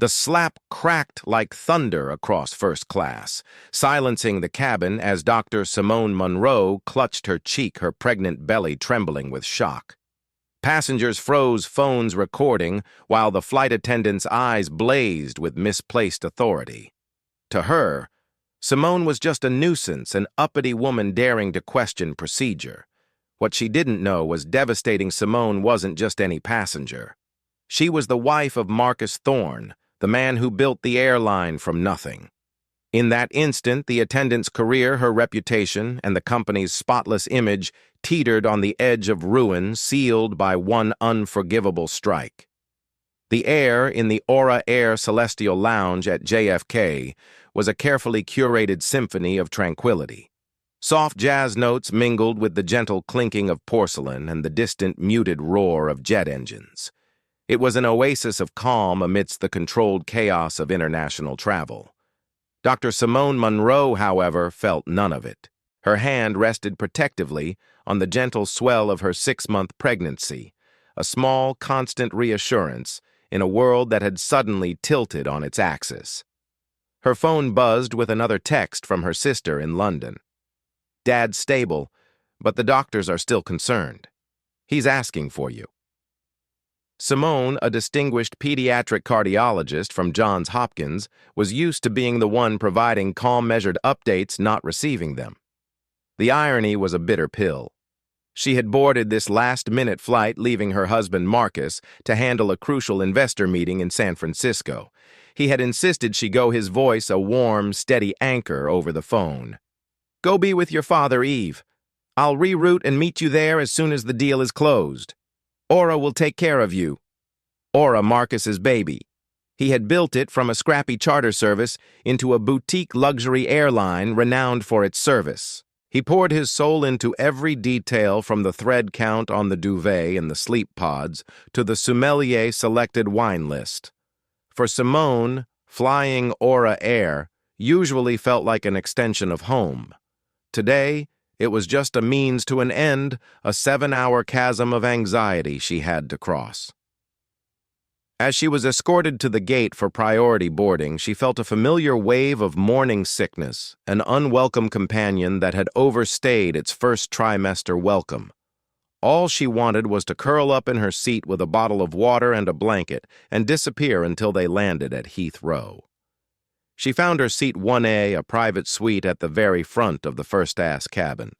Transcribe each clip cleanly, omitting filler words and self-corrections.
The slap cracked like thunder across first class, silencing the cabin as Dr. Simone Monroe clutched her cheek, her pregnant belly trembling with shock. Passengers froze, phones recording, while the flight attendant's eyes blazed with misplaced authority. To her, Simone was just a nuisance, an uppity woman daring to question procedure. What she didn't know was devastating Simone wasn't just any passenger. She was the wife of Marcus Thorne, the man who built the airline from nothing. In that instant, the attendant's career, her reputation, and the company's spotless image teetered on the edge of ruin, sealed by one unforgivable strike. The air in the Aura Air Celestial Lounge at JFK was a carefully curated symphony of tranquility. Soft jazz notes mingled with the gentle clinking of porcelain and the distant muted roar of jet engines. It was an oasis of calm amidst the controlled chaos of international travel. Dr. Simone Monroe, however, felt none of it. Her hand rested protectively on the gentle swell of her 6-month pregnancy, a small, constant reassurance in a world that had suddenly tilted on its axis. Her phone buzzed with another text from her sister in London. "Dad's stable, but the doctors are still concerned. He's asking for you." Simone, a distinguished pediatric cardiologist from Johns Hopkins, was used to being the one providing calm, measured updates, not receiving them. The irony was a bitter pill. She had boarded this last-minute flight, leaving her husband Marcus to handle a crucial investor meeting in San Francisco. He had insisted she go, his voice a warm, steady anchor over the phone. "Go be with your father, Eve. I'll reroute and meet you there as soon as the deal is closed. Aura will take care of you." Aura, Marcus's baby. He had built it from a scrappy charter service into a boutique luxury airline renowned for its service. He poured his soul into every detail, from the thread count on the duvet in the sleep pods to the sommelier-selected wine list. For Simone, flying Aura Air usually felt like an extension of home. Today, it was just a means to an end, a 7-hour chasm of anxiety she had to cross. As she was escorted to the gate for priority boarding, she felt a familiar wave of morning sickness, an unwelcome companion that had overstayed its first trimester welcome. All she wanted was to curl up in her seat with a bottle of water and a blanket and disappear until they landed at Heathrow. She found her seat 1A, a private suite at the very front of the first-class cabin.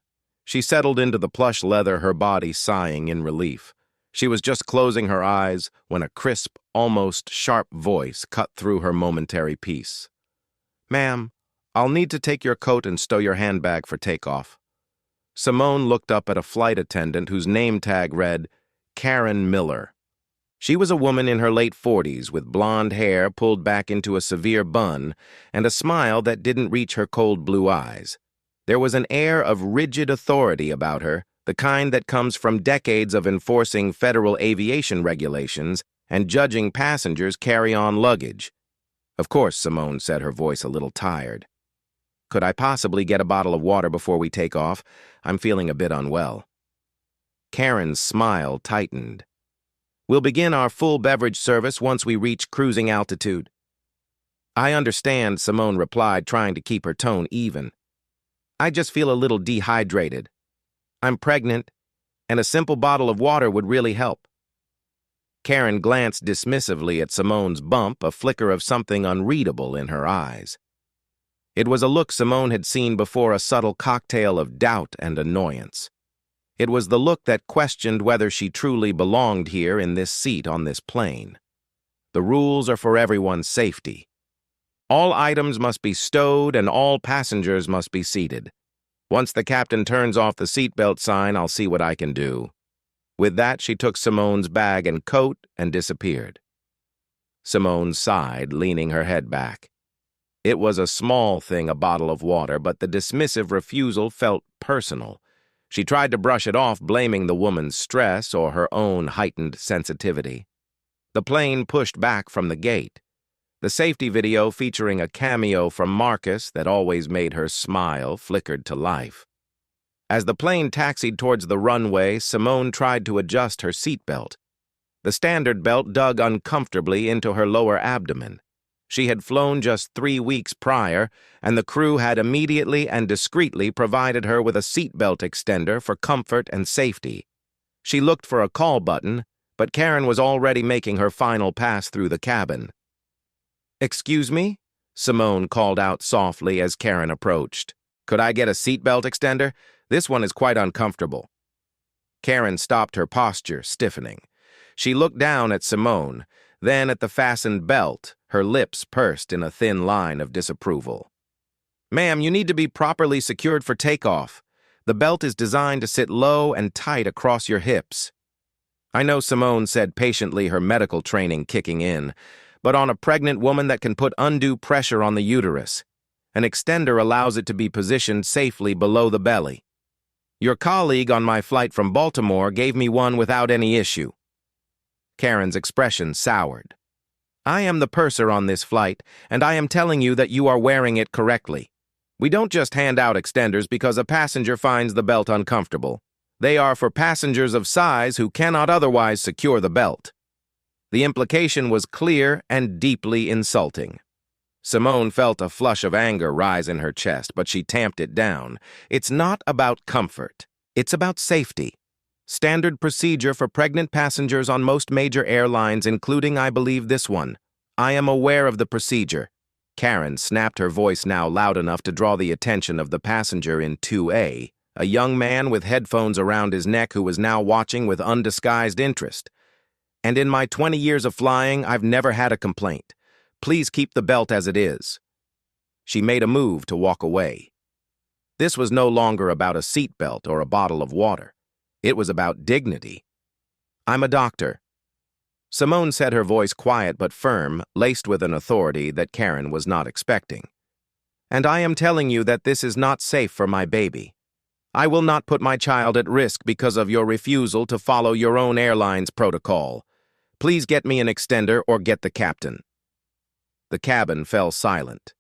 She settled into the plush leather, her body sighing in relief. She was just closing her eyes when a crisp, almost sharp voice cut through her momentary peace. "Ma'am, I'll need to take your coat and stow your handbag for takeoff." Simone looked up at a flight attendant whose name tag read Karen Miller. She was a woman in her late 40s with blonde hair pulled back into a severe bun and a smile that didn't reach her cold blue eyes. There was an air of rigid authority about her, the kind that comes from decades of enforcing federal aviation regulations and judging passengers' carry-on luggage. "Of course," Simone said, her voice a little tired. "Could I possibly get a bottle of water before we take off? I'm feeling a bit unwell." Karen's smile tightened. "We'll begin our full beverage service once we reach cruising altitude." "I understand," Simone replied, trying to keep her tone even. "I just feel a little dehydrated. I'm pregnant, and a simple bottle of water would really help." Karen glanced dismissively at Simone's bump, a flicker of something unreadable in her eyes. It was a look Simone had seen before, a subtle cocktail of doubt and annoyance. It was the look that questioned whether she truly belonged here in this seat on this plane. The rules are for everyone's safety. All items must be stowed and all passengers must be seated. Once the captain turns off the seatbelt sign, I'll see what I can do. With that, she took Simone's bag and coat and disappeared. Simone sighed, leaning her head back. It was a small thing, a bottle of water, but the dismissive refusal felt personal. She tried to brush it off, blaming the woman's stress or her own heightened sensitivity. The plane pushed back from the gate. The safety video, featuring a cameo from Marcus that always made her smile, flickered to life. As the plane taxied towards the runway, Simone tried to adjust her seatbelt. The standard belt dug uncomfortably into her lower abdomen. She had flown just 3 weeks prior, and the crew had immediately and discreetly provided her with a seatbelt extender for comfort and safety. She looked for a call button, but Karen was already making her final pass through the cabin. "Excuse me?" Simone called out softly as Karen approached. "Could I get a seatbelt extender? This one is quite uncomfortable." Karen stopped, her posture stiffening. She looked down at Simone, then at the fastened belt, her lips pursed in a thin line of disapproval. "Ma'am, you need to be properly secured for takeoff. The belt is designed to sit low and tight across your hips." "I know," Simone said patiently, her medical training kicking in, "but on a pregnant woman that can put undue pressure on the uterus. An extender allows it to be positioned safely below the belly. Your colleague on my flight from Baltimore gave me one without any issue." Karen's expression soured. "I am the purser on this flight, and I am telling you that you are wearing it correctly. We don't just hand out extenders because a passenger finds the belt uncomfortable. They are for passengers of size who cannot otherwise secure the belt." The implication was clear and deeply insulting. Simone felt a flush of anger rise in her chest, but she tamped it down. It's not about comfort. It's about safety. Standard procedure for pregnant passengers on most major airlines, including, I believe, this one. I am aware of the procedure. Karen snapped, her voice now loud enough to draw the attention of the passenger in 2A, a young man with headphones around his neck who was now watching with undisguised interest. "And in my 20 years of flying, I've never had a complaint. Please keep the belt as it is." She made a move to walk away. This was no longer about a seatbelt or a bottle of water. It was about dignity. "I'm a doctor." Simone said, her voice quiet but firm, laced with an authority that Karen was not expecting. "And I am telling you that this is not safe for my baby. I will not put my child at risk because of your refusal to follow your own airline's protocol. Please get me an extender or get the captain." The cabin fell silent.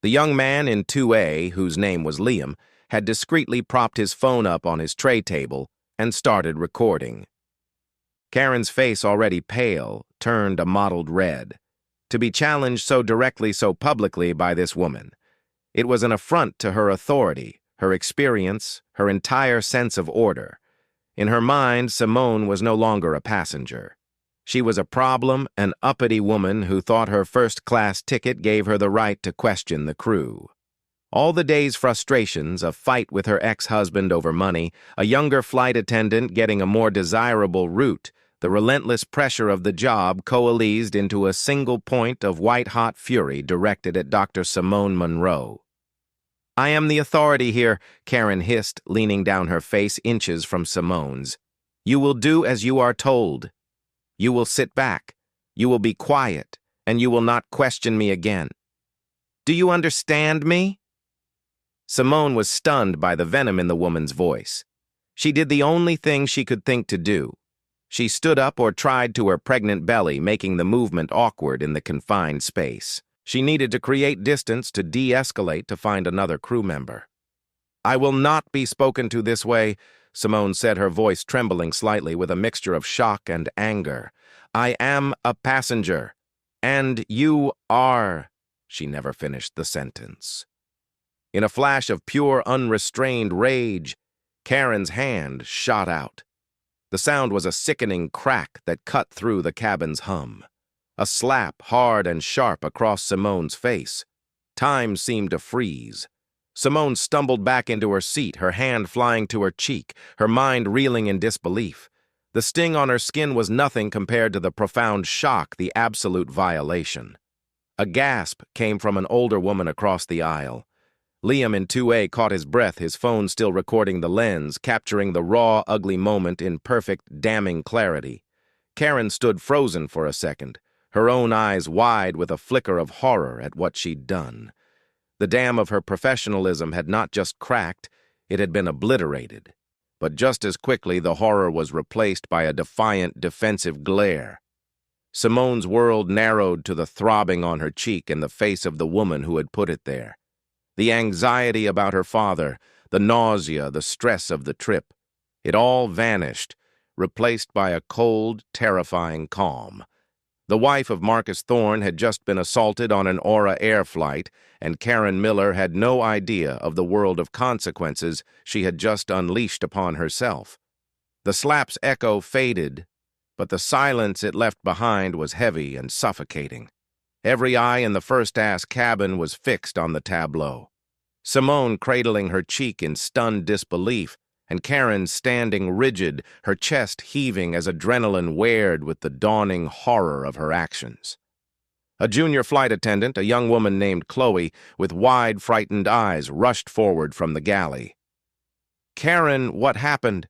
The young man in 2A, whose name was Liam, had discreetly propped his phone up on his tray table and started recording. Karen's face, already pale, turned a mottled red. To be challenged so directly, so publicly by this woman. It was an affront to her authority, her experience, her entire sense of order. In her mind, Simone was no longer a passenger. She was a problem, an uppity woman who thought her first-class ticket gave her the right to question the crew. All the day's frustrations, a fight with her ex-husband over money, a younger flight attendant getting a more desirable route, the relentless pressure of the job coalesced into a single point of white-hot fury directed at Dr. Simone Monroe. "I am the authority here," Karen hissed, leaning down, her face inches from Simone's. "You will do as you are told. You will sit back, you will be quiet, and you will not question me again. Do you understand me?" Simone was stunned by the venom in the woman's voice. She did the only thing she could think to do. She stood up or tried to her pregnant belly, making the movement awkward in the confined space. She needed to create distance to de-escalate to find another crew member. "I will not be spoken to this way," Simone said, her voice trembling slightly with a mixture of shock and anger. "I am a passenger, and you are—" She never finished the sentence. In a flash of pure, unrestrained rage, Karen's hand shot out. The sound was a sickening crack that cut through the cabin's hum. A slap, hard and sharp, across Simone's face. Time seemed to freeze. Simone stumbled back into her seat, her hand flying to her cheek, her mind reeling in disbelief. The sting on her skin was nothing compared to the profound shock, the absolute violation. A gasp came from an older woman across the aisle. Liam in 2A caught his breath, his phone still recording the lens, capturing the raw, ugly moment in perfect, damning clarity. Karen stood frozen for a second, her own eyes wide with a flicker of horror at what she'd done. The dam of her professionalism had not just cracked, it had been obliterated. But just as quickly, the horror was replaced by a defiant, defensive glare. Simone's world narrowed to the throbbing on her cheek in the face of the woman who had put it there. The anxiety about her father, the nausea, the stress of the trip, it all vanished, replaced by a cold, terrifying calm. The wife of Marcus Thorne had just been assaulted on an Aura Air flight, and Karen Miller had no idea of the world of consequences she had just unleashed upon herself. The slap's echo faded, but the silence it left behind was heavy and suffocating. Every eye in the first-class cabin was fixed on the tableau. Simone cradling her cheek in stunned disbelief, and Karen standing rigid, her chest heaving as adrenaline wared with the dawning horror of her actions. A junior flight attendant, a young woman named Chloe, with wide, frightened eyes, rushed forward from the galley. "Karen, what happened?"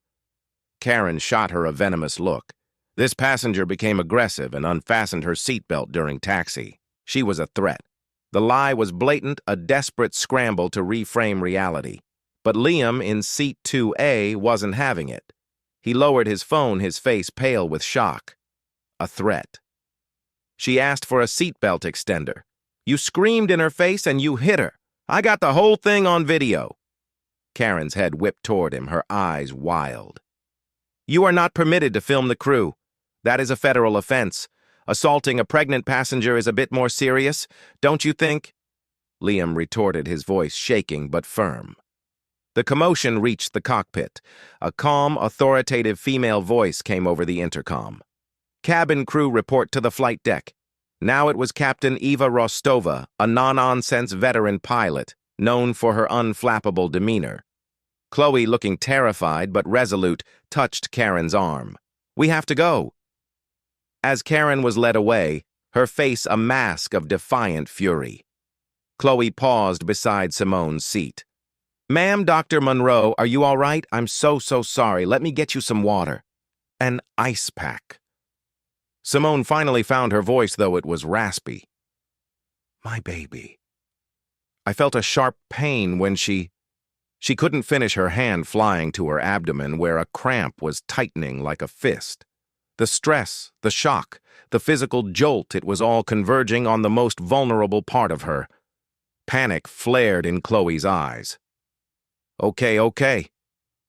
Karen shot her a venomous look. This passenger became aggressive and unfastened her seatbelt during taxi. She was a threat. The lie was blatant, a desperate scramble to reframe reality. But Liam in seat 2A wasn't having it. He lowered his phone, his face pale with shock. A threat. She asked for a seatbelt extender. "You screamed in her face and you hit her. I got the whole thing on video." Karen's head whipped toward him, her eyes wild. "You are not permitted to film the crew. That is a federal offense. Assaulting a pregnant passenger is a bit more serious, don't you think?" Liam retorted, his voice shaking but firm. The commotion reached the cockpit. A calm, authoritative female voice came over the intercom. "Cabin crew report to the flight deck." Now it was Captain Eva Rostova, a no-nonsense veteran pilot, known for her unflappable demeanor. Chloe, looking terrified but resolute, touched Karen's arm. "We have to go." As Karen was led away, her face a mask of defiant fury. Chloe paused beside Simone's seat. "Ma'am, Dr. Monroe, are you all right? I'm so sorry. Let me get you some water." "An ice pack." Simone finally found her voice, though it was raspy. "My baby." I felt a sharp pain when she couldn't finish, her hand flying to her abdomen where a cramp was tightening like a fist. The stress, the shock, the physical jolt, it was all converging on the most vulnerable part of her. Panic flared in Chloe's eyes. Okay.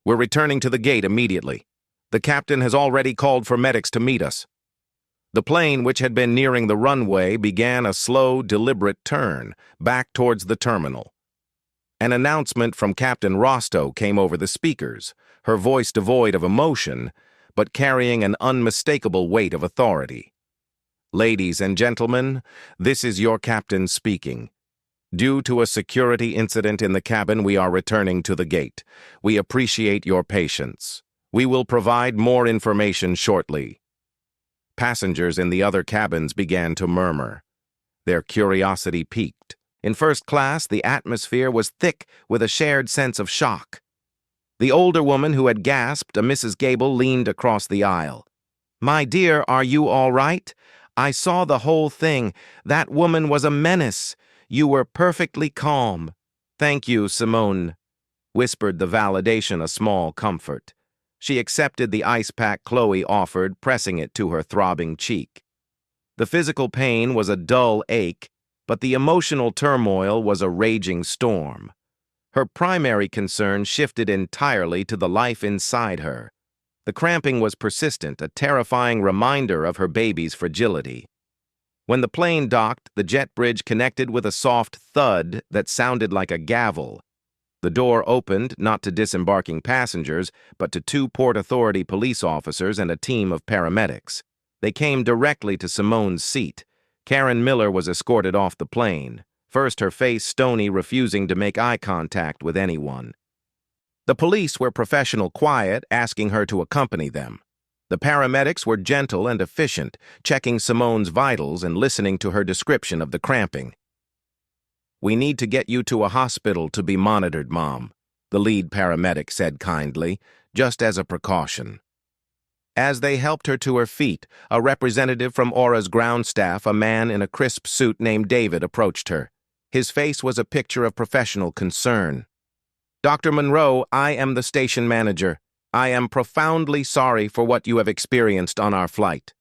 We're returning to the gate immediately. The captain has already called for medics to meet us." The plane, which had been nearing the runway, began a slow, deliberate turn, back towards the terminal. An announcement from Captain Rostow came over the speakers, her voice devoid of emotion, but carrying an unmistakable weight of authority. "Ladies and gentlemen, this is your captain speaking. Due to a security incident in the cabin, we are returning to the gate. We appreciate your patience. We will provide more information shortly." Passengers in the other cabins began to murmur. Their curiosity piqued. In first class, the atmosphere was thick with a shared sense of shock. The older woman who had gasped, a Mrs. Gable, leaned across the aisle. "My dear, are you all right? I saw the whole thing. That woman was a menace. You were perfectly calm." "Thank you, Simone," whispered the validation, a small comfort. She accepted the ice pack Chloe offered, pressing it to her throbbing cheek. The physical pain was a dull ache, but the emotional turmoil was a raging storm. Her primary concern shifted entirely to the life inside her. The cramping was persistent, a terrifying reminder of her baby's fragility. When the plane docked, the jet bridge connected with a soft thud that sounded like a gavel. The door opened, not to disembarking passengers, but to two Port Authority police officers and a team of paramedics. They came directly to Simone's seat. Karen Miller was escorted off the plane, first her face stony, refusing to make eye contact with anyone. The police were professional quiet, asking her to accompany them. The paramedics were gentle and efficient, checking Simone's vitals and listening to her description of the cramping. "We need to get you to a hospital to be monitored, Mom," the lead paramedic said kindly, just as a precaution. As they helped her to her feet, a representative from Aura's ground staff, a man in a crisp suit named David, approached her. His face was a picture of professional concern. "Dr. Monroe, I am the station manager. I am profoundly sorry for what you have experienced on our flight.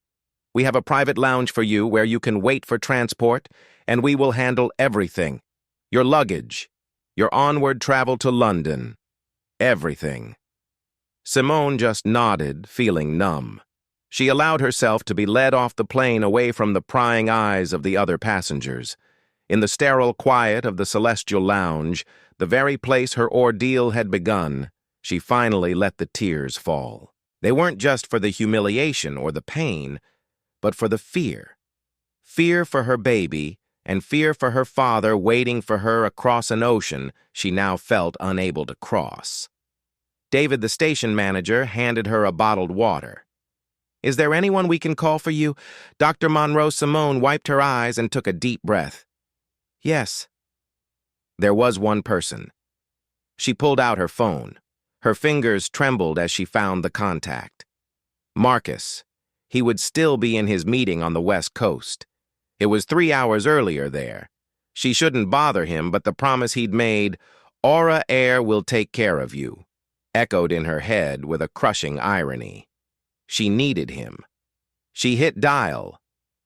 We have a private lounge for you where you can wait for transport, and we will handle everything. Your luggage, your onward travel to London, everything." Simone just nodded, feeling numb. She allowed herself to be led off the plane away from the prying eyes of the other passengers. In the sterile quiet of the celestial lounge, the very place her ordeal had begun, she finally let the tears fall. They weren't just for the humiliation or the pain, but for the fear. Fear for her baby, and fear for her father waiting for her across an ocean she now felt unable to cross. David, the station manager, handed her a bottled water. "Is there anyone we can call for you?" Dr. Monroe Simone wiped her eyes and took a deep breath. "Yes." There was one person. She pulled out her phone. Her fingers trembled as she found the contact. Marcus. He would still be in his meeting on the West Coast. It was 3 hours earlier there. She shouldn't bother him, but the promise he'd made, "Aura Air will take care of you," echoed in her head with a crushing irony. She needed him. She hit dial.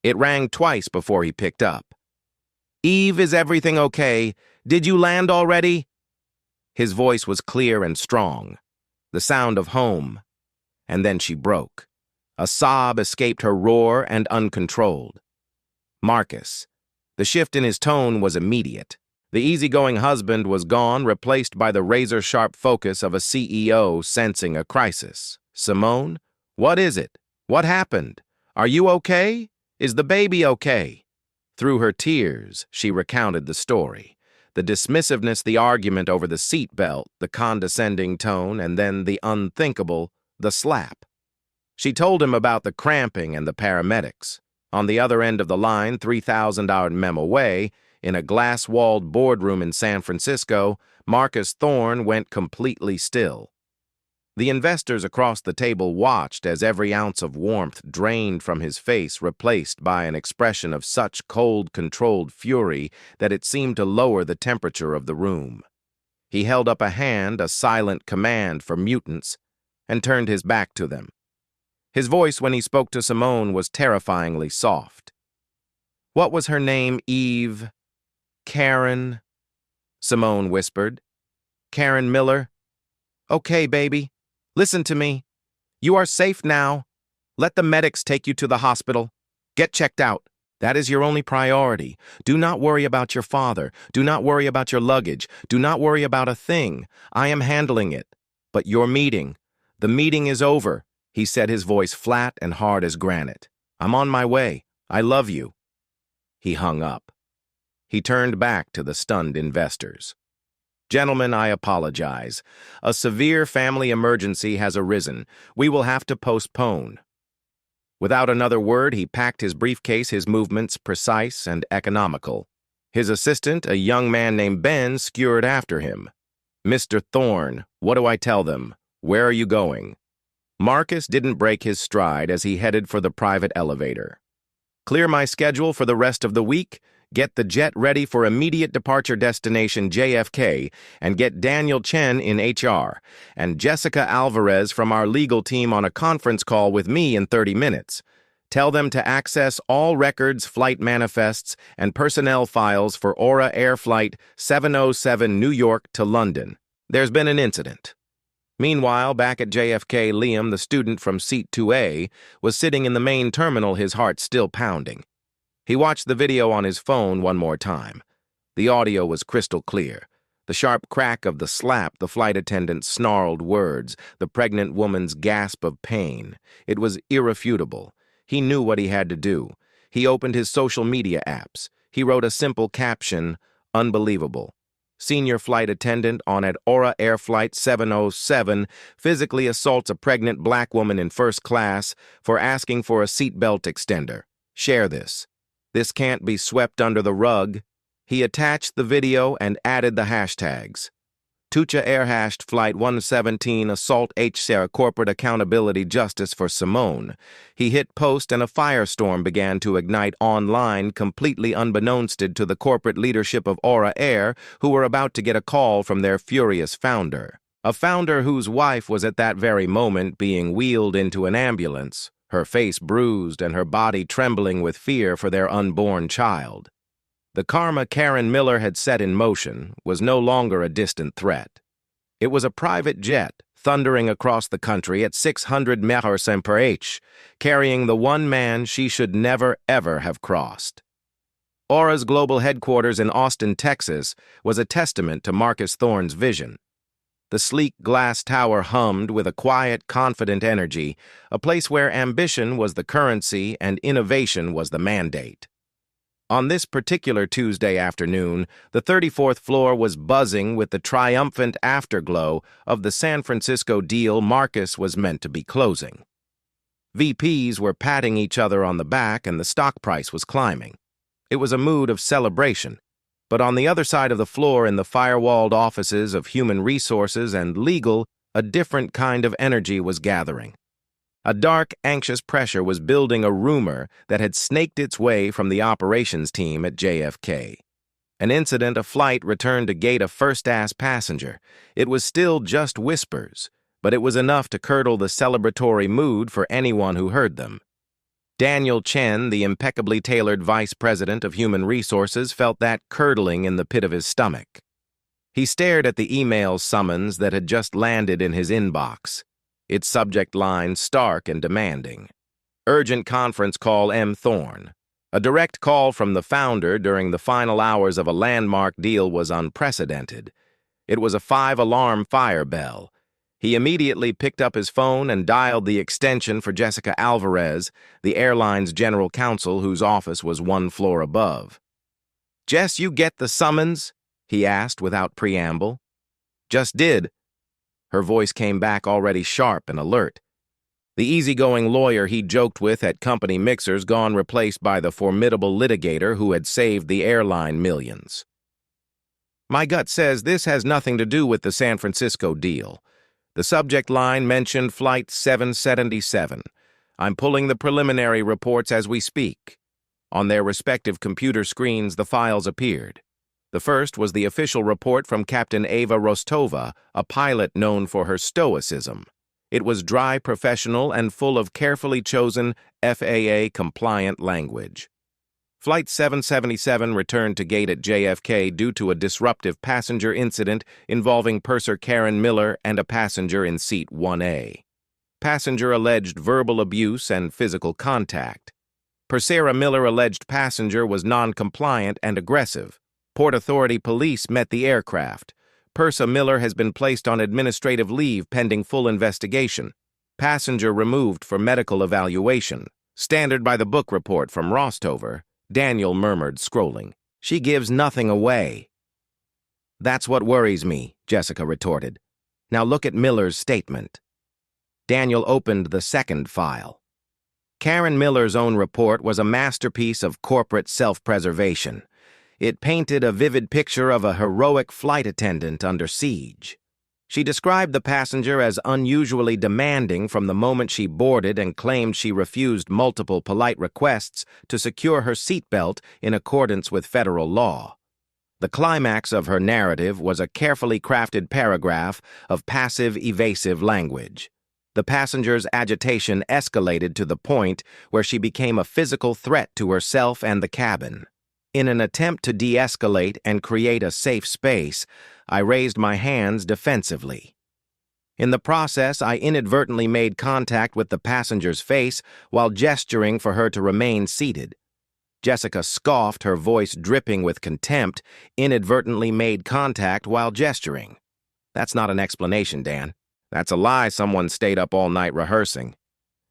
It rang twice before he picked up. "Eve, is everything okay? Did you land already?" His voice was clear and strong, the sound of home. And then she broke. A sob escaped her, raw and uncontrolled. Marcus. The shift in his tone was immediate. The easygoing husband was gone, replaced by the razor-sharp focus of a CEO sensing a crisis. "Simone? What is it? What happened? Are you okay? Is the baby okay?" Through her tears, she recounted the story. The dismissiveness, the argument over the seat belt, the condescending tone, and then the unthinkable, the slap. She told him about the cramping and the paramedics. On the other end of the line, 3,000 mem away, in a glass-walled boardroom in San Francisco, Marcus Thorne went completely still. The investors across the table watched as every ounce of warmth drained from his face, replaced by an expression of such cold, controlled fury that it seemed to lower the temperature of the room. He held up a hand, a silent command for mutants, and turned his back to them. His voice when he spoke to Simone was terrifyingly soft. "What was her name, Eve? Karen?" Simone whispered. "Karen Miller? Okay, baby. Listen to me. You are safe now. Let the medics take you to the hospital. Get checked out. That is your only priority. Do not worry about your father. Do not worry about your luggage. Do not worry about a thing. I am handling it. But your meeting, the meeting is over," he said, his voice flat and hard as granite. "I'm on my way. I love you." He hung up. He turned back to the stunned investors. "Gentlemen, I apologize. A severe family emergency has arisen. We will have to postpone." Without another word, he packed his briefcase, his movements precise and economical. His assistant, a young man named Ben, scurried after him. "Mr. Thorne, what do I tell them? Where are you going?" Marcus didn't break his stride as he headed for the private elevator. "Clear my schedule for the rest of the week, get the jet ready for immediate departure destination JFK, and get Daniel Chen in HR, and Jessica Alvarez from our legal team on a conference call with me in 30 minutes. Tell them to access all records, flight manifests, and personnel files for Aura Air Flight 707 New York to London. There's been an incident." Meanwhile, back at JFK, Liam, the student from Seat 2A, was sitting in the main terminal, his heart still pounding. He watched the video on his phone one more time. The audio was crystal clear. The sharp crack of the slap, the flight attendant's snarled words, the pregnant woman's gasp of pain. It was irrefutable. He knew what he had to do. He opened his social media apps. He wrote a simple caption, "Unbelievable. Senior flight attendant on at Aura Air Flight 707 physically assaults a pregnant black woman in first class for asking for a seatbelt extender. Share this. This can't be swept under the rug." He attached the video and added the hashtags. Tucha Airhashed Flight 117 Assault HCR Corporate Accountability Justice for Simone. He hit post and a firestorm began to ignite online, completely unbeknownst to the corporate leadership of Aura Air, who were about to get a call from their furious founder. A founder whose wife was at that very moment being wheeled into an ambulance, her face bruised and her body trembling with fear for their unborn child. The karma Karen Miller had set in motion was no longer a distant threat. It was a private jet, thundering across the country at 600 mph, carrying the one man she should never ever have crossed. Aura's global headquarters in Austin, Texas, was a testament to Marcus Thorne's vision. The sleek glass tower hummed with a quiet, confident energy, a place where ambition was the currency and innovation was the mandate. On this particular Tuesday afternoon, the 34th floor was buzzing with the triumphant afterglow of the San Francisco deal Marcus was meant to be closing. VPs were patting each other on the back and the stock price was climbing. It was a mood of celebration. But on the other side of the floor in the firewalled offices of human resources and legal, a different kind of energy was gathering. A dark, anxious pressure was building a rumor that had snaked its way from the operations team at JFK. An incident, a flight returned to gate a first-class passenger. It was still just whispers, but it was enough to curdle the celebratory mood for anyone who heard them. Daniel Chen, the impeccably tailored vice president of human resources, felt that curdling in the pit of his stomach. He stared at the email summons that had just landed in his inbox, its subject line stark and demanding. Urgent conference call M. Thorne. A direct call from the founder during the final hours of a landmark deal was unprecedented. It was a 5-alarm fire bell. He immediately picked up his phone and dialed the extension for Jessica Alvarez, the airline's general counsel whose office was one floor above. "Jess, you get the summons?" he asked without preamble. "Just did." Her voice came back already sharp and alert. The easygoing lawyer he joked with at company mixers gone replaced by the formidable litigator who had saved the airline millions. "My gut says this has nothing to do with the San Francisco deal. The subject line mentioned Flight 777. I'm pulling the preliminary reports as we speak." On their respective computer screens, the files appeared. The first was the official report from Captain Ava Rostova, a pilot known for her stoicism. It was dry, professional, and full of carefully chosen FAA-compliant language. Flight 777 returned to gate at JFK due to a disruptive passenger incident involving purser Karen Miller and a passenger in seat 1A. Passenger alleged verbal abuse and physical contact. Purser Miller alleged passenger was non-compliant and aggressive. Port Authority police met the aircraft. Purser Miller has been placed on administrative leave pending full investigation. Passenger removed for medical evaluation. Standard by the book report from Rostover. Daniel murmured, scrolling. "She gives nothing away." "That's what worries me," Jessica retorted. "Now look at Miller's statement." Daniel opened the second file. Karen Miller's own report was a masterpiece of corporate self-preservation. It painted a vivid picture of a heroic flight attendant under siege. She described the passenger as unusually demanding from the moment she boarded and claimed she refused multiple polite requests to secure her seatbelt in accordance with federal law. The climax of her narrative was a carefully crafted paragraph of passive, evasive language. The passenger's agitation escalated to the point where she became a physical threat to herself and the cabin. In an attempt to de-escalate and create a safe space, I raised my hands defensively. In the process, I inadvertently made contact with the passenger's face while gesturing for her to remain seated. Jessica scoffed, her voice dripping with contempt, inadvertently made contact while gesturing. "That's not an explanation, Dan. That's a lie someone stayed up all night rehearsing.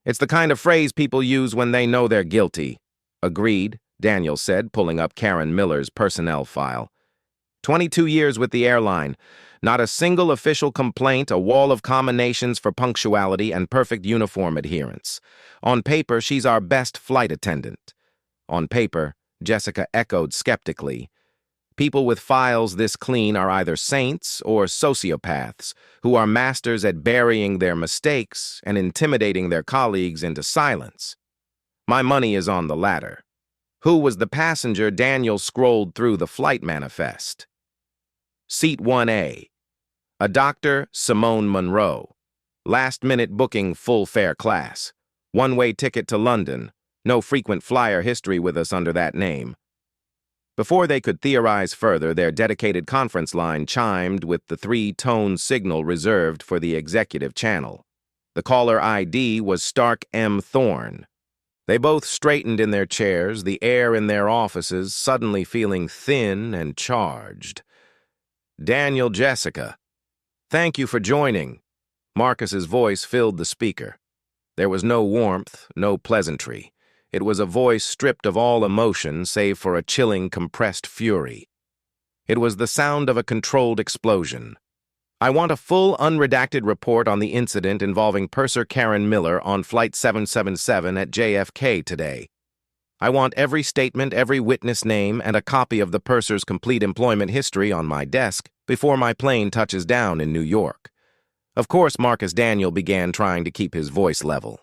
It's the kind of phrase people use when they know they're guilty." "Agreed," Daniel said, pulling up Karen Miller's personnel file. 22 years with the airline. Not a single official complaint, a wall of commendations for punctuality and perfect uniform adherence. On paper, she's our best flight attendant. On paper, Jessica echoed skeptically. People with files this clean are either saints or sociopaths who are masters at burying their mistakes and intimidating their colleagues into silence. My money is on the latter. Who was the passenger? Daniel scrolled through the flight manifest. Seat 1A. A Dr. Simone Monroe. Last-minute booking, full fare class. One-way ticket to London. No frequent flyer history with us under that name. Before they could theorize further, their dedicated conference line chimed with the three-tone signal reserved for the executive channel. The caller ID was Stark M. Thorne. They both straightened in their chairs, the air in their offices suddenly feeling thin and charged. "Daniel, Jessica, thank you for joining." Marcus's voice filled the speaker. There was no warmth, no pleasantry. It was a voice stripped of all emotion save for a chilling, compressed fury. It was the sound of a controlled explosion. "I want a full, unredacted report on the incident involving purser Karen Miller on Flight 777 at JFK today. I want every statement, every witness name, and a copy of the purser's complete employment history on my desk before my plane touches down in New York." Of course, Marcus Daniel began trying to keep his voice level.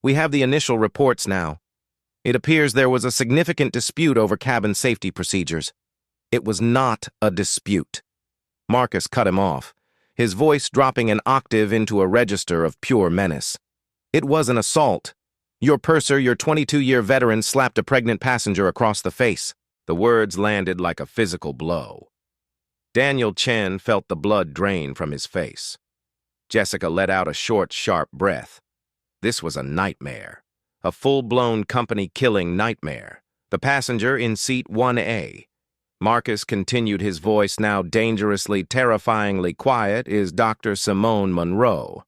"We have the initial reports now. It appears there was a significant dispute over cabin safety procedures." It was not a dispute. Marcus cut him off, his voice dropping an octave into a register of pure menace. "It was an assault. Your purser, your 22-year veteran, slapped a pregnant passenger across the face." The words landed like a physical blow. Daniel Chen felt the blood drain from his face. Jessica let out a short, sharp breath. This was a nightmare. A full-blown company-killing nightmare. The passenger in seat 1A. Marcus continued, his voice now dangerously, terrifyingly quiet, is Dr. Simone Monroe.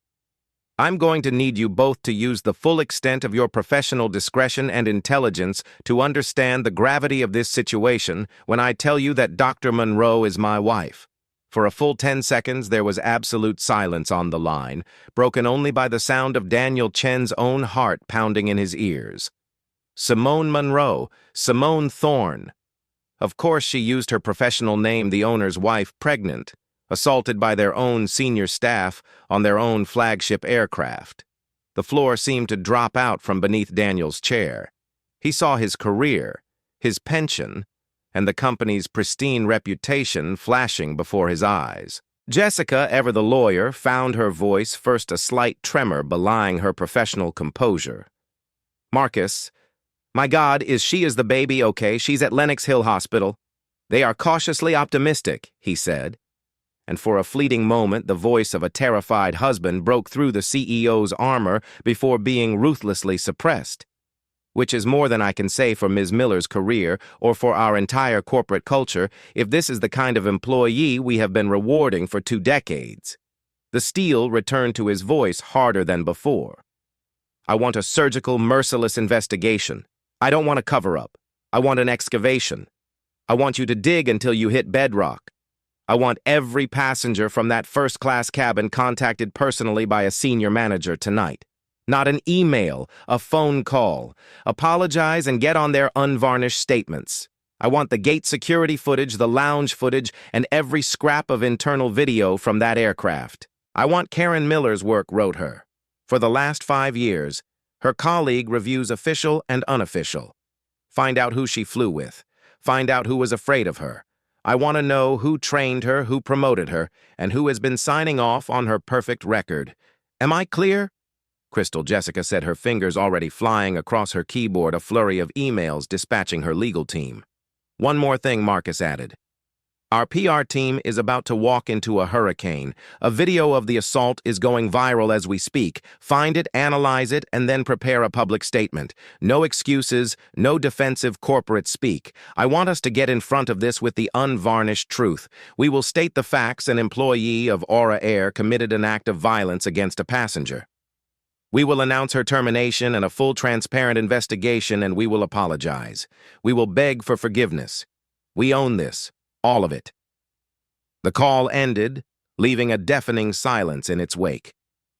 "I'm going to need you both to use the full extent of your professional discretion and intelligence to understand the gravity of this situation when I tell you that Dr. Monroe is my wife." For a full 10 seconds, there was absolute silence on the line, broken only by the sound of Daniel Chen's own heart pounding in his ears. Simone Monroe, Simone Thorne. Of course, she used her professional name, the owner's wife, pregnant, assaulted by their own senior staff on their own flagship aircraft. The floor seemed to drop out from beneath Daniel's chair. He saw his career, his pension, and the company's pristine reputation flashing before his eyes. Jessica, ever the lawyer, found her voice first a slight tremor belying her professional composure. "Marcus, my God, is the baby okay? She's at Lenox Hill Hospital." "They are cautiously optimistic," he said. And for a fleeting moment, the voice of a terrified husband broke through the CEO's armor before being ruthlessly suppressed. "Which is more than I can say for Ms. Miller's career or for our entire corporate culture if this is the kind of employee we have been rewarding for 2 decades. The steel returned to his voice harder than before. "I want a surgical, merciless investigation. I don't want a cover-up. I want an excavation. I want you to dig until you hit bedrock. I want every passenger from that first-class cabin contacted personally by a senior manager tonight. Not an email, a phone call. Apologize and get on their unvarnished statements. I want the gate security footage, the lounge footage, and every scrap of internal video from that aircraft. I want Karen Miller's work," wrote her. "For the last 5 years, her colleague reviews official and unofficial. Find out who she flew with. Find out who was afraid of her. I want to know who trained her, who promoted her, and who has been signing off on her perfect record. Am I clear?" Crystal Jessica said, her fingers already flying across her keyboard, a flurry of emails dispatching her legal team. "One more thing," Marcus added. "Our PR team is about to walk into a hurricane. A video of the assault is going viral as we speak. Find it, analyze it, and then prepare a public statement. No excuses, no defensive corporate speak. I want us to get in front of this with the unvarnished truth. We will state the facts: an employee of Aura Air committed an act of violence against a passenger. We will announce her termination and a full, transparent investigation, and we will apologize. We will beg for forgiveness. We own this, all of it." The call ended, leaving a deafening silence in its wake.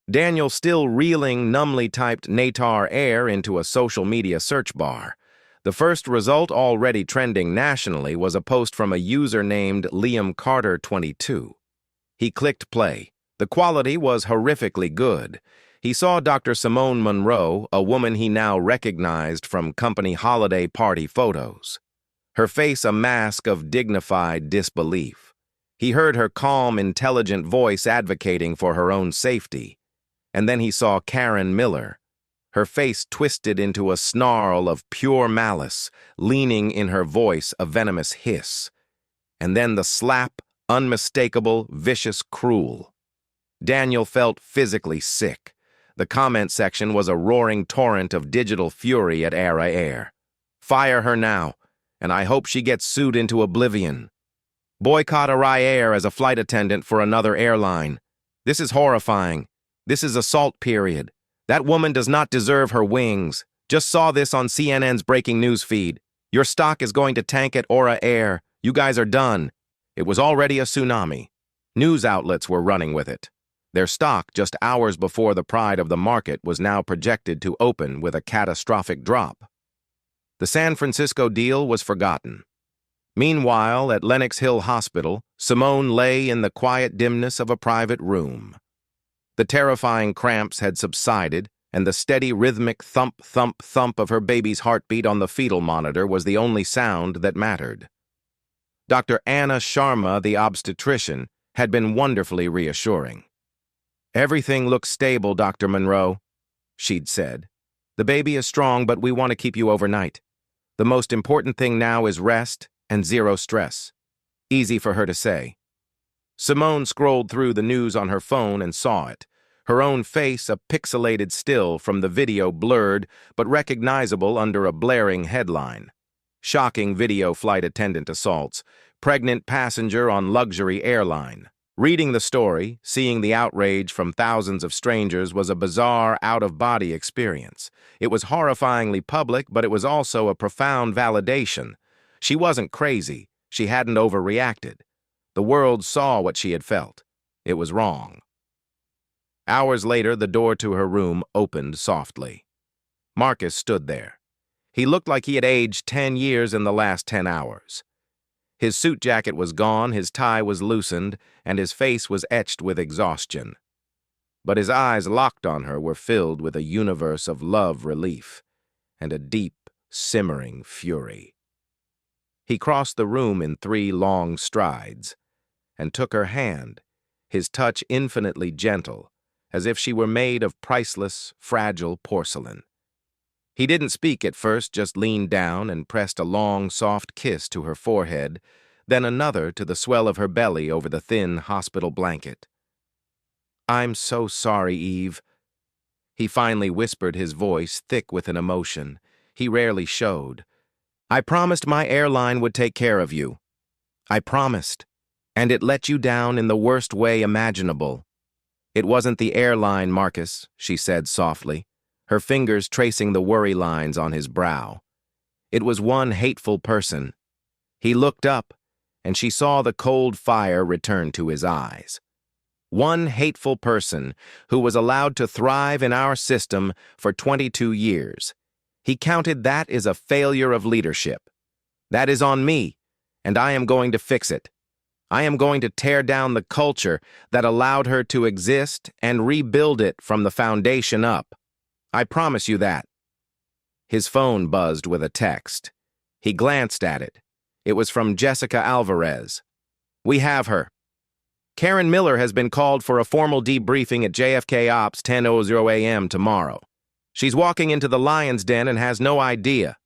Daniel, still reeling, numbly typed Natar Air into a social media search bar. The first result, already trending nationally, was a post from a user named Liam Carter 22. He clicked play. The quality was horrifically good. He saw Dr. Simone Monroe, a woman he now recognized from company holiday party photos. Her face a mask of dignified disbelief. He heard her calm, intelligent voice advocating for her own safety. And then he saw Karen Miller, her face twisted into a snarl of pure malice, leaning in her voice a venomous hiss. And then the slap, unmistakable, vicious, cruel. Daniel felt physically sick. The comment section was a roaring torrent of digital fury at Air. Fire her now, and I hope she gets sued into oblivion. Boycott Air as a flight attendant for another airline. This is horrifying. This is assault period. That woman does not deserve her wings. Just saw this on CNN's breaking news feed. Your stock is going to tank at Air. You guys are done. It was already a tsunami. News outlets were running with it. Their stock, just hours before the pride of the market, was now projected to open with a catastrophic drop. The San Francisco deal was forgotten. Meanwhile, at Lenox Hill Hospital, Simone lay in the quiet dimness of a private room. The terrifying cramps had subsided, and the steady rhythmic thump, thump, thump of her baby's heartbeat on the fetal monitor was the only sound that mattered. Dr. Anna Sharma, the obstetrician, had been wonderfully reassuring. "Everything looks stable, Dr. Monroe," she'd said. "The baby is strong, but we want to keep you overnight. The most important thing now is rest and zero stress." Easy for her to say. Simone scrolled through the news on her phone and saw it. Her own face, a pixelated still from the video, blurred but recognizable under a blaring headline. Shocking video flight attendant assaults. Pregnant passenger on luxury airline. Reading the story, seeing the outrage from thousands of strangers was a bizarre, out-of-body experience. It was horrifyingly public, but it was also a profound validation. She wasn't crazy. She hadn't overreacted. The world saw what she had felt. It was wrong. Hours later, the door to her room opened softly. Marcus stood there. He looked like he had aged 10 years in the last 10 hours. His suit jacket was gone, his tie was loosened, and his face was etched with exhaustion. But his eyes locked on her were filled with a universe of love relief and a deep, simmering fury. He crossed the room in 3 long strides and took her hand, his touch infinitely gentle, as if she were made of priceless, fragile porcelain. He didn't speak at first, just leaned down and pressed a long, soft kiss to her forehead, then another to the swell of her belly over the thin hospital blanket. "I'm so sorry, Eve." He finally whispered, his voice thick with an emotion he rarely showed. "I promised my airline would take care of you. I promised. And it let you down in the worst way imaginable." "It wasn't the airline, Marcus," she said softly, her fingers tracing the worry lines on his brow. "It was one hateful person." He looked up, and she saw the cold fire return to his eyes. One hateful person who was allowed to thrive in our system for 22 years. He counted that as a failure of leadership. "That is on me, and I am going to fix it. I am going to tear down the culture that allowed her to exist and rebuild it from the foundation up. I promise you that." His phone buzzed with a text. He glanced at it. It was from Jessica Alvarez. "We have her. Karen Miller has been called for a formal debriefing at JFK Ops 10:00 a.m. tomorrow. She's walking into the lion's den and has no idea."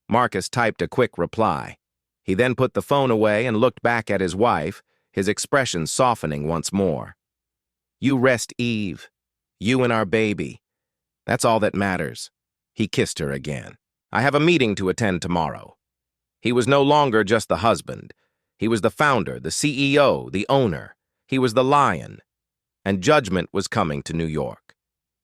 Marcus typed a quick reply. He then put the phone away and looked back at his wife, his expression softening once more. "You rest, Eve. You and our baby. That's all that matters." He kissed her again. "I have a meeting to attend tomorrow." He was no longer just the husband. He was the founder, the CEO, the owner. He was the lion. And judgment was coming to New York.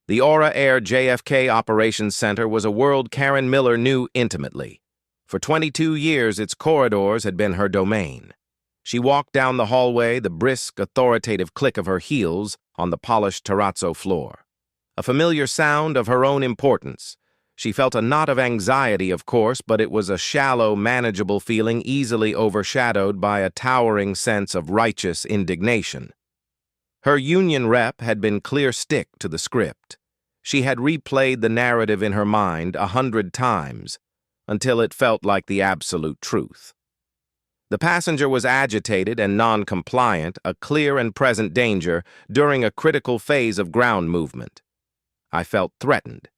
The Air JFK Operations Center was a world Karen Miller knew intimately. For 22 years, its corridors had been her domain. She walked down the hallway, the brisk, authoritative click of her heels on the polished terrazzo floor. A familiar sound of her own importance. She felt a knot of anxiety, of course, but it was a shallow, manageable feeling easily overshadowed by a towering sense of righteous indignation. Her union rep had been clear stick to the script. She had replayed the narrative in her mind 100 times, until it felt like the absolute truth. The passenger was agitated and non-compliant, a clear and present danger during a critical phase of ground movement. I felt threatened.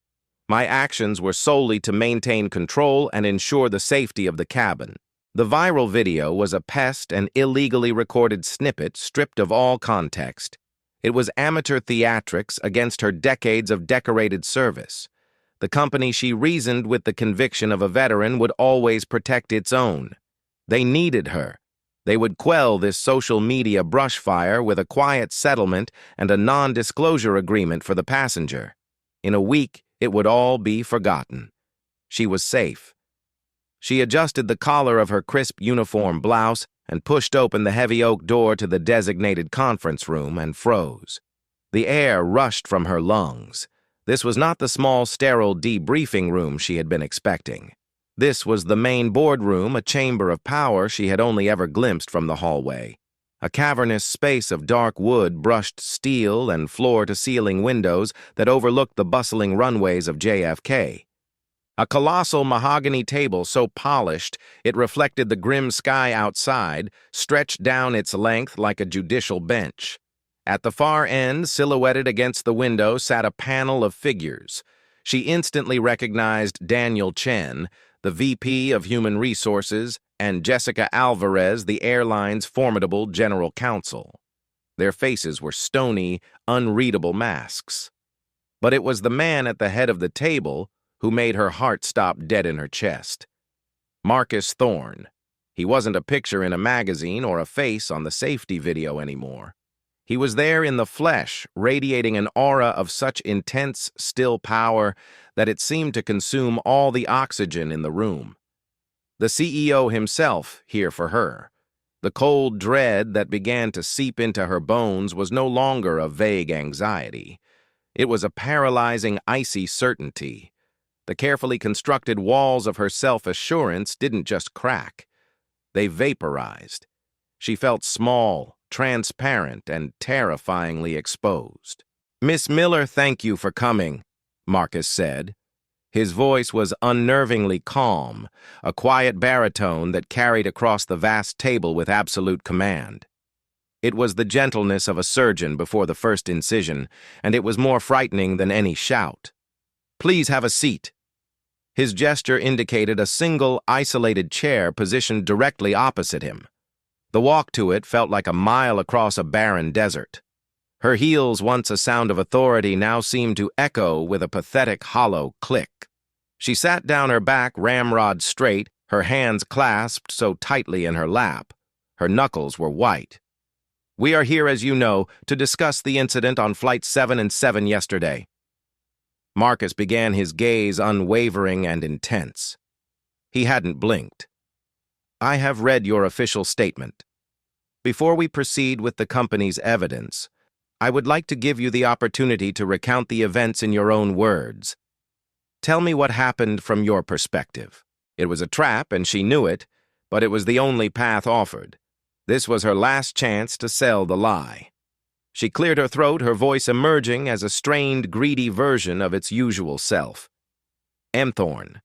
My actions were solely to maintain control and ensure the safety of the cabin. The viral video was a pest and illegally recorded snippet stripped of all context. It was amateur theatrics against her decades of decorated service. The company, she reasoned with the conviction of a veteran, would always protect its own. They needed her. They would quell this social media brushfire with a quiet settlement and a non-disclosure agreement for the passenger. In a week, it would all be forgotten. She was safe. She adjusted the collar of her crisp uniform blouse and pushed open the heavy oak door to the designated conference room and froze. The air rushed from her lungs. This was not the small, sterile debriefing room she had been expecting. This was the main boardroom, a chamber of power she had only ever glimpsed from the hallway. A cavernous space of dark wood, brushed steel, and floor-to-ceiling windows that overlooked the bustling runways of JFK. A colossal mahogany table so polished it reflected the grim sky outside, stretched down its length like a judicial bench. At the far end, silhouetted against the window, sat a panel of figures. She instantly recognized Daniel Chen, the VP of Human Resources, and Jessica Alvarez, the airline's formidable general counsel. Their faces were stony, unreadable masks. But it was the man at the head of the table who made her heart stop dead in her chest. Marcus Thorne. He wasn't a picture in a magazine or a face on the safety video anymore. He was there in the flesh, radiating an aura of such intense, still power that it seemed to consume all the oxygen in the room. The CEO himself here for her. The cold dread that began to seep into her bones was no longer a vague anxiety. It was a paralyzing, icy certainty. The carefully constructed walls of her self-assurance didn't just crack. They vaporized. She felt small, transparent, and terrifyingly exposed. "Miss Miller, thank you for coming," Marcus said. His voice was unnervingly calm, a quiet baritone that carried across the vast table with absolute command. It was the gentleness of a surgeon before the first incision, and it was more frightening than any shout. "Please have a seat." His gesture indicated a single, isolated chair positioned directly opposite him. The walk to it felt like a mile across a barren desert. Her heels, once a sound of authority, now seemed to echo with a pathetic, hollow click. She sat down, her back ramrod straight, her hands clasped so tightly in her lap. Her knuckles were white. "We are here, as you know, to discuss the incident on Flight 7 and 7 yesterday." Marcus began, his gaze unwavering and intense. He hadn't blinked. "I have read your official statement. Before we proceed with the company's evidence, I would like to give you the opportunity to recount the events in your own words. Tell me what happened from your perspective." It was a trap, and she knew it, but it was the only path offered. This was her last chance to sell the lie. She cleared her throat, her voice emerging as a strained, greedy version of its usual self. "M. Thorne.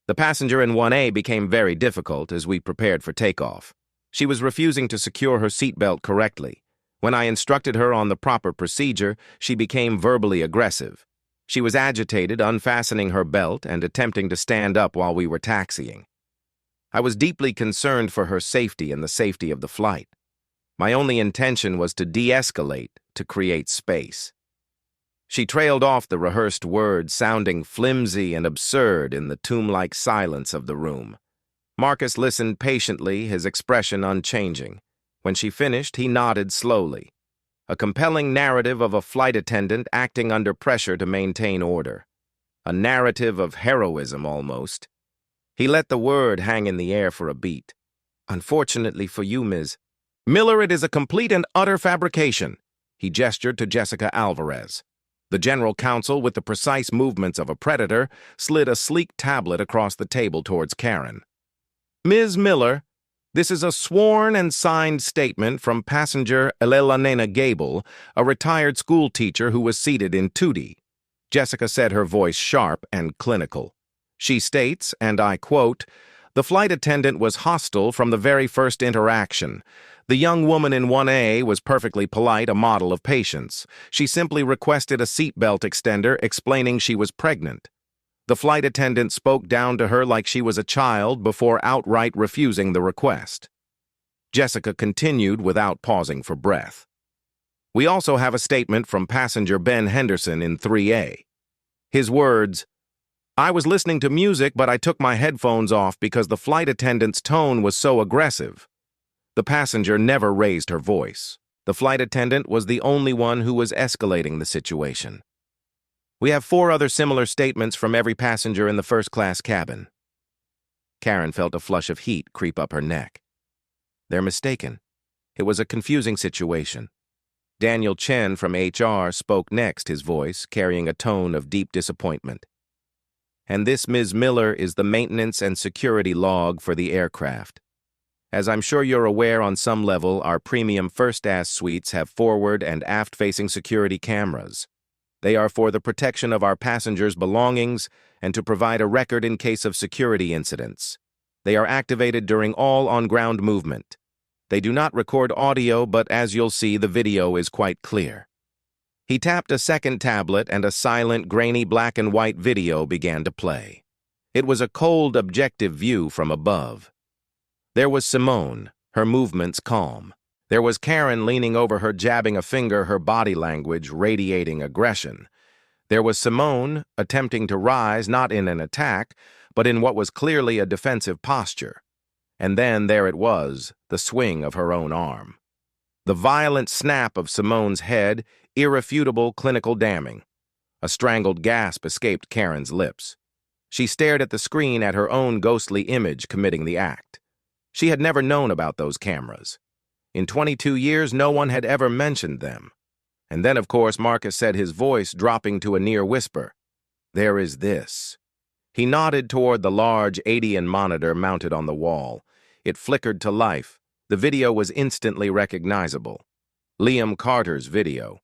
The passenger in 1A became very difficult as we prepared for takeoff. She was refusing to secure her seatbelt correctly. When I instructed her on the proper procedure, she became verbally aggressive. She was agitated, unfastening her belt and attempting to stand up while we were taxiing. I was deeply concerned for her safety and the safety of the flight. My only intention was to de-escalate, to create space." She trailed off the rehearsed words, sounding flimsy and absurd in the tomb-like silence of the room. Marcus listened patiently, his expression unchanging. When she finished, he nodded slowly. A compelling narrative of a flight attendant acting under pressure to maintain order. A narrative of heroism, almost. He let the word hang in the air for a beat. "Unfortunately for you, Ms. Miller, it is a complete and utter fabrication." He gestured to Jessica Alvarez. The general counsel, with the precise movements of a predator, slid a sleek tablet across the table towards Karen. "Ms. Miller, this is a sworn and signed statement from passenger Elena Gable, a retired school teacher who was seated in 2D. Jessica said, her voice sharp and clinical. She states, and I quote, "The flight attendant was hostile from the very first interaction. The young woman in 1A was perfectly polite, a model of patience. She simply requested a seatbelt extender, explaining she was pregnant. The flight attendant spoke down to her like she was a child before outright refusing the request. Jessica continued without pausing for breath. We also have a statement from passenger Ben Henderson in 3A. His words, "I was listening to music, but I took my headphones off because the flight attendant's tone was so aggressive." The passenger never raised her voice. The flight attendant was the only one who was escalating the situation. We have 4 other similar statements from every passenger in the first-class cabin. Karen felt a flush of heat creep up her neck. They're mistaken. It was a confusing situation. Daniel Chen from HR spoke next, his voice carrying a tone of deep disappointment. And this, Ms. Miller, is the maintenance and security log for the aircraft. As I'm sure you're aware, on some level, our premium first-class suites have forward and aft-facing security cameras. They are for the protection of our passengers' belongings and to provide a record in case of security incidents. They are activated during all on-ground movement. They do not record audio, but as you'll see, the video is quite clear. He tapped a second tablet and a silent, grainy black and white video began to play. It was a cold, objective view from above. There was Simone, her movements calm. There was Karen leaning over her, jabbing a finger, her body language radiating aggression. There was Simone, attempting to rise, not in an attack, but in what was clearly a defensive posture. And then there it was, the swing of her own arm. The violent snap of Simone's head, irrefutable clinical damning. A strangled gasp escaped Karen's lips. She stared at the screen at her own ghostly image committing the act. She had never known about those cameras. In 22 years, no one had ever mentioned them. And then, of course, Marcus said, his voice dropping to a near whisper, "There is this." He nodded toward the large 80-inch monitor mounted on the wall. It flickered to life. The video was instantly recognizable. Liam Carter's video.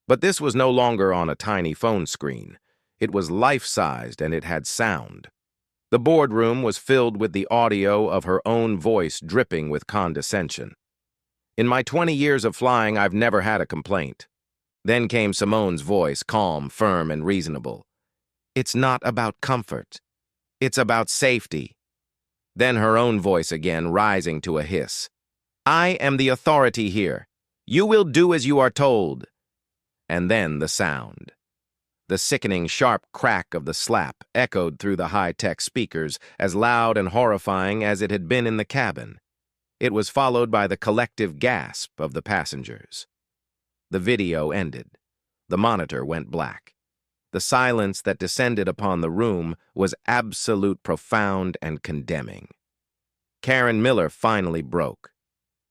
But this was no longer on a tiny phone screen. It was life-sized and it had sound. The boardroom was filled with the audio of her own voice dripping with condescension. In my 20 years of flying, I've never had a complaint. Then came Simone's voice, calm, firm, and reasonable. "It's not about comfort. It's about safety." Then her own voice again, rising to a hiss. "I am the authority here. You will do as you are told." And then the sound. The sickening, sharp crack of the slap echoed through the high-tech speakers, as loud and horrifying as it had been in the cabin. It was followed by the collective gasp of the passengers. The video ended. The monitor went black. The silence that descended upon the room was absolute, profound, and condemning. Karen Miller finally broke.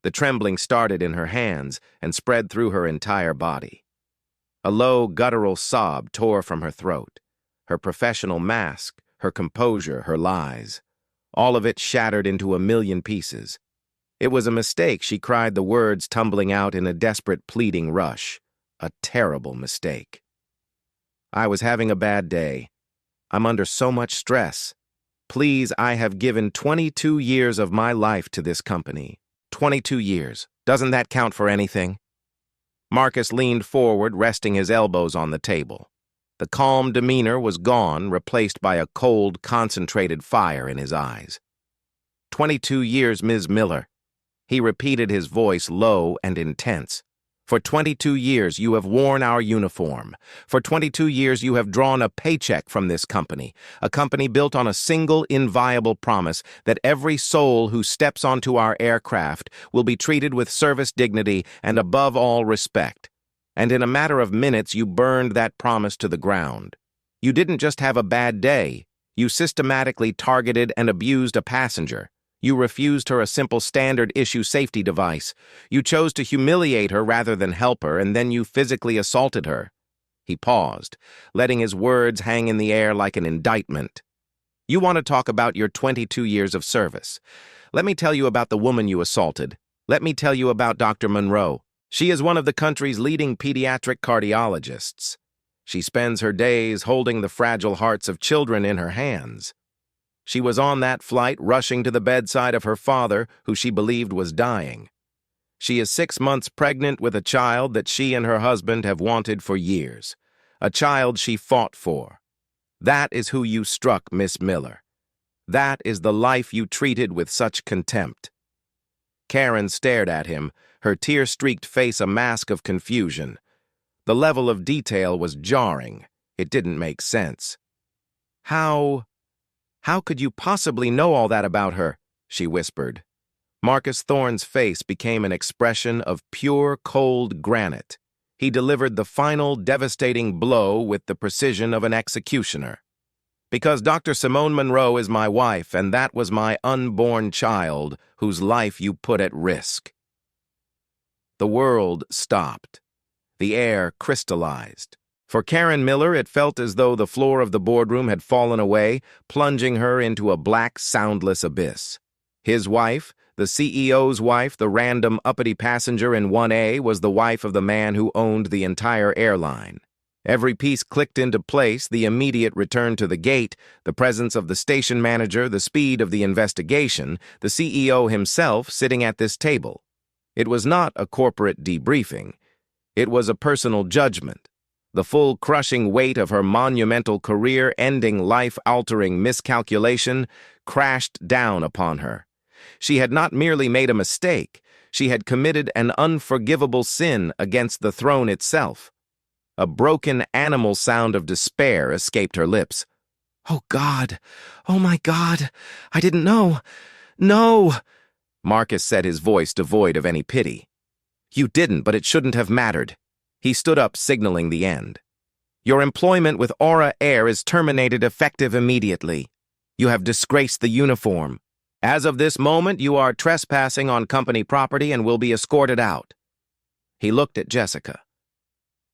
The trembling started in her hands and spread through her entire body. A low, guttural sob tore from her throat. Her professional mask, her composure, her lies. All of it shattered into a million pieces. It was a mistake, she cried, the words tumbling out in a desperate, pleading rush. A terrible mistake. "I was having a bad day. I'm under so much stress. Please, I have given 22 years of my life to this company. 22 years. Doesn't that count for anything?" Marcus leaned forward, resting his elbows on the table. The calm demeanor was gone, replaced by a cold, concentrated fire in his eyes. 22 years, Ms. Miller. He repeated, his voice low and intense. For 22 years, you have worn our uniform. For 22 years, you have drawn a paycheck from this company, a company built on a single, inviolable promise that every soul who steps onto our aircraft will be treated with service dignity and, above all, respect. And in a matter of minutes, you burned that promise to the ground. You didn't just have a bad day. You systematically targeted and abused a passenger. You refused her a simple standard-issue safety device. You chose to humiliate her rather than help her, and then you physically assaulted her. He paused, letting his words hang in the air like an indictment. You want to talk about your 22 years of service. Let me tell you about the woman you assaulted. Let me tell you about Dr. Monroe. She is one of the country's leading pediatric cardiologists. She spends her days holding the fragile hearts of children in her hands. She was on that flight rushing to the bedside of her father, who she believed was dying. She is 6 months pregnant with a child that she and her husband have wanted for years, a child she fought for. That is who you struck, Miss Miller. That is the life you treated with such contempt." Karen stared at him, her tear-streaked face a mask of confusion. The level of detail was jarring. It didn't make sense. How could you possibly know all that about her?" she whispered. Marcus Thorne's face became an expression of pure, cold granite. He delivered the final, devastating blow with the precision of an executioner. "Because Dr. Simone Monroe is my wife, and that was my unborn child, whose life you put at risk." The world stopped. The air crystallized. For Karen Miller, it felt as though the floor of the boardroom had fallen away, plunging her into a black, soundless abyss. His wife, the CEO's wife, the random uppity passenger in 1A, was the wife of the man who owned the entire airline. Every piece clicked into place, the immediate return to the gate, the presence of the station manager, the speed of the investigation, the CEO himself sitting at this table. It was not a corporate debriefing. It was a personal judgment. The full crushing weight of her monumental career-ending, life-altering miscalculation crashed down upon her. She had not merely made a mistake, she had committed an unforgivable sin against the throne itself. A broken animal sound of despair escaped her lips. "Oh, God! Oh, my God! I didn't know! No!" Marcus said, his voice devoid of any pity. "You didn't, but it shouldn't have mattered." He stood up, signaling the end. "Your employment with Aura Air is terminated effective immediately. You have disgraced the uniform. As of this moment, you are trespassing on company property and will be escorted out." He looked at Jessica.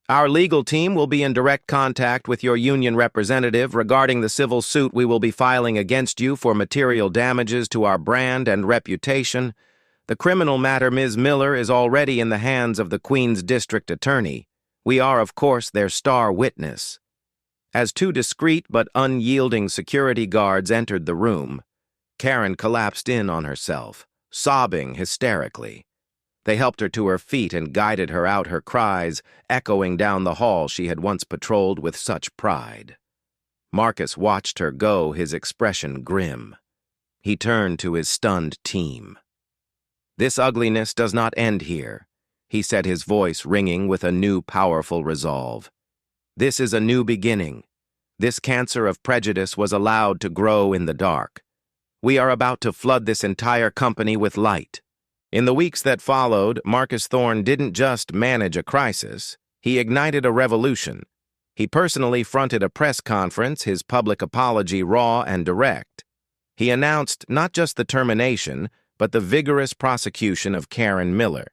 "Our legal team will be in direct contact with your union representative regarding the civil suit we will be filing against you for material damages to our brand and reputation. The criminal matter, Ms. Miller, is already in the hands of the Queen's District Attorney. We are, of course, their star witness." As two discreet but unyielding security guards entered the room, Karen collapsed in on herself, sobbing hysterically. They helped her to her feet and guided her out, her cries echoing down the hall she had once patrolled with such pride. Marcus watched her go, his expression grim. He turned to his stunned team. "This ugliness does not end here," he said, his voice ringing with a new powerful resolve. "This is a new beginning. This cancer of prejudice was allowed to grow in the dark. We are about to flood this entire company with light." In the weeks that followed, Marcus Thorne didn't just manage a crisis, he ignited a revolution. He personally fronted a press conference, his public apology raw and direct. He announced not just the termination, but the vigorous prosecution of Karen Miller.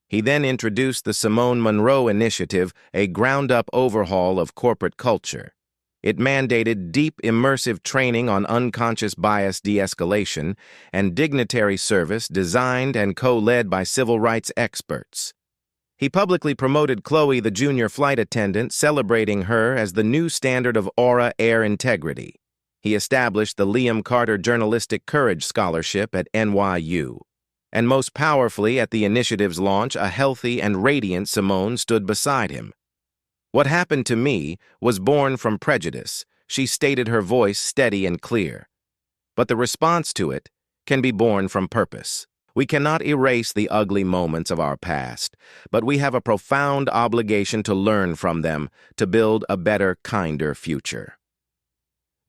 He then introduced the Simone Monroe Initiative, a ground-up overhaul of corporate culture. It mandated deep, immersive training on unconscious bias de-escalation and dignitary service designed and co-led by civil rights experts. He publicly promoted Chloe, the junior flight attendant, celebrating her as the new standard of Aura Air integrity. He established the Liam Carter Journalistic Courage Scholarship at NYU. And most powerfully, at the initiative's launch, a healthy and radiant Simone stood beside him. "What happened to me was born from prejudice," she stated, her voice steady and clear. "But the response to it can be born from purpose. We cannot erase the ugly moments of our past, but we have a profound obligation to learn from them to build a better, kinder future."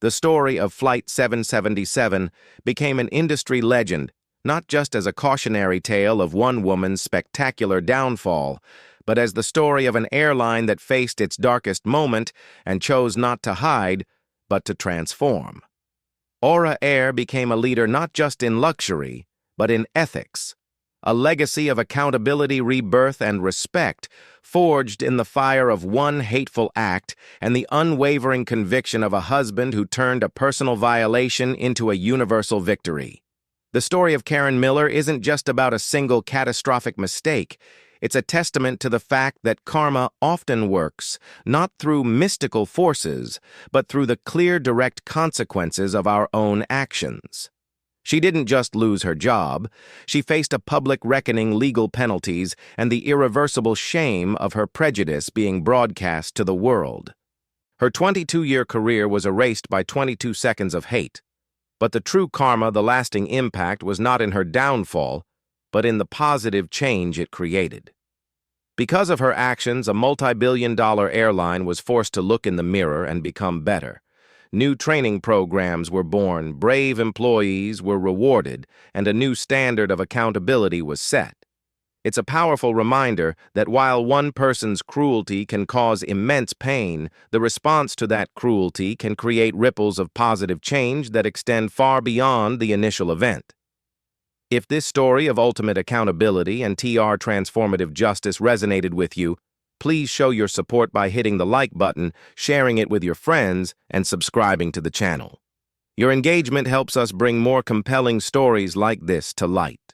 The story of Flight 777 became an industry legend, not just as a cautionary tale of one woman's spectacular downfall, but as the story of an airline that faced its darkest moment and chose not to hide, but to transform. Aura Air became a leader not just in luxury, but in ethics, a legacy of accountability, rebirth, and respect, forged in the fire of one hateful act and the unwavering conviction of a husband who turned a personal violation into a universal victory. The story of Karen Miller isn't just about a single catastrophic mistake. It's a testament to the fact that karma often works, not through mystical forces, but through the clear, direct consequences of our own actions. She didn't just lose her job, she faced a public reckoning, legal penalties, and the irreversible shame of her prejudice being broadcast to the world. Her 22-year career was erased by 22 seconds of hate. But the true karma, the lasting impact, was not in her downfall, but in the positive change it created. Because of her actions, a multi-billion-dollar airline was forced to look in the mirror and become better. New training programs were born, brave employees were rewarded, and a new standard of accountability was set. It's a powerful reminder that while one person's cruelty can cause immense pain, the response to that cruelty can create ripples of positive change that extend far beyond the initial event. If this story of ultimate accountability and TR transformative justice resonated with you, please show your support by hitting the like button, sharing it with your friends, and subscribing to the channel. Your engagement helps us bring more compelling stories like this to light.